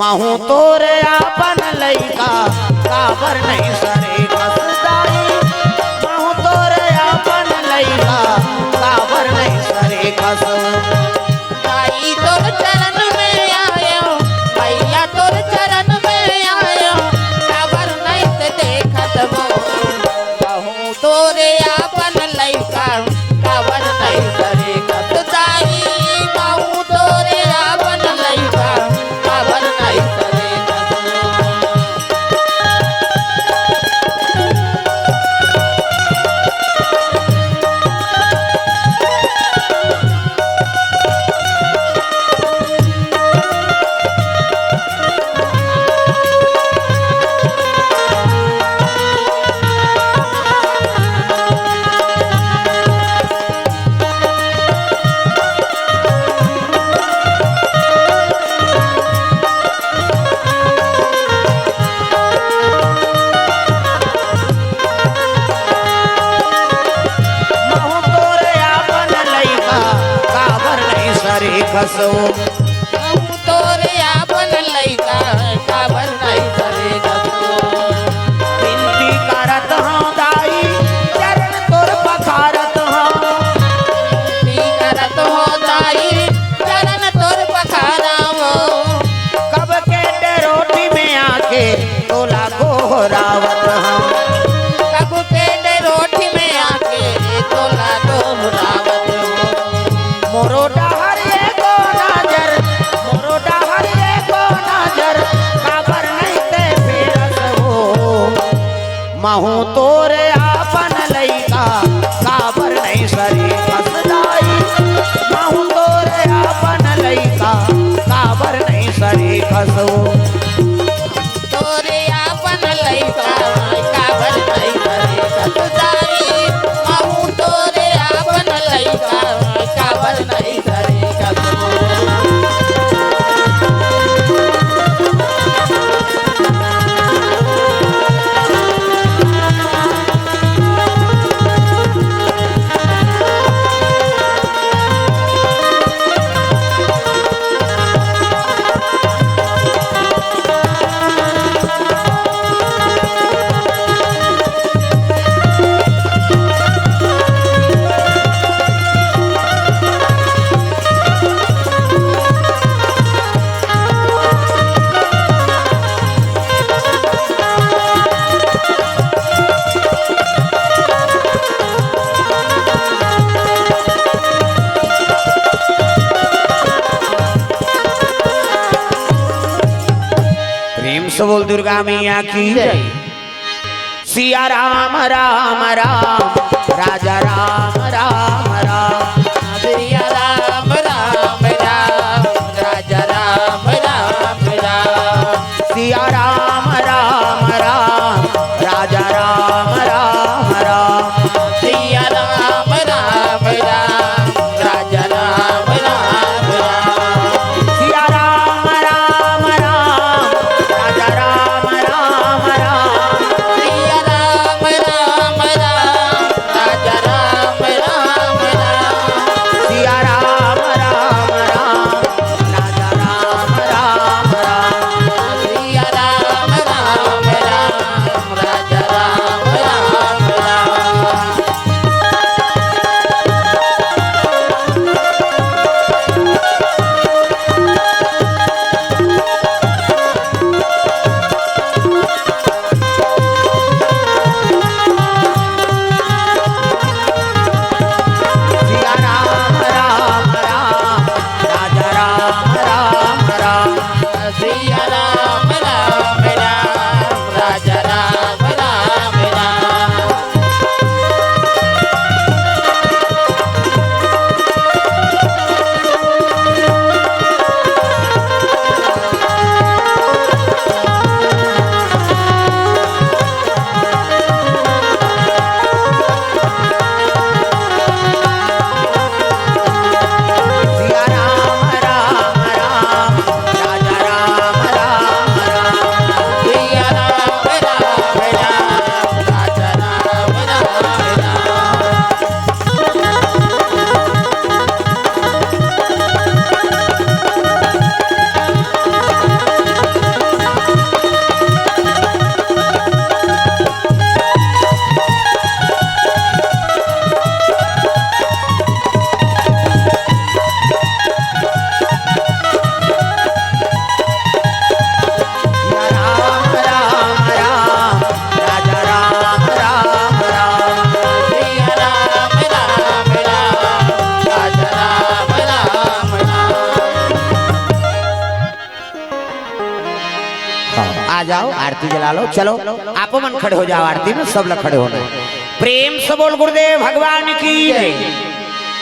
महू तोरे आपन लइका काबर नहीं सरे कस जाई। महू तोरे आपन लइका काबर नहीं सरे कस भाई तोर चरण में आयो भैया तोर चरण में आयो काबर नहीं ते देखत वो कहूँ तोरे आपन लइका काबर नहीं सरे कस जाई। कहूँ तोरे आपन लइका काबर नहीं सरे कस महू तोरे आपन लइका काबर नहीं सरे कसो कहूँ तोरे आपन लइका काबर नहीं सरे कस विनती करत हूँ दाई चरण तोर पखारत हूँ। करत हो दाई चरण तोर पखारावो कब के डेरोटी में आके तोला गोहरावत हूँ। कब पेड़ रोटी में आके तोला दोहरावत हो मोरो डहर को नजर मोरो डहर को नजर काबर नहीं ते फेरस हो। महू तोरे आपन लइका काबर नहीं सरी फसदाई। महू तोरे आपन लइका काबर नहीं सरी खसो तोरे आपन लइका काबर नहीं सरे कस जाई। कहूँ तोरे आपन लइका काबर नहीं सरे कस प्रेम से बोल दुर्गा मैया की जय। सिया राम राम राम राजा राम राम राम सिया राम राम राम राजा राम राम राम सिया राम राम राम राजा राम राम राम सिया राम राम राम राजा राम राम राम सिया राम राम राम राजा राम राम राम सिया राम राम राम राजा राम राम राम आ जाओ आरती जला लो। चलो आप मन खड़े हो जाओ आरती में, सब लोग खड़े होना। प्रेम से बोल गुरुदेव भगवान की जय।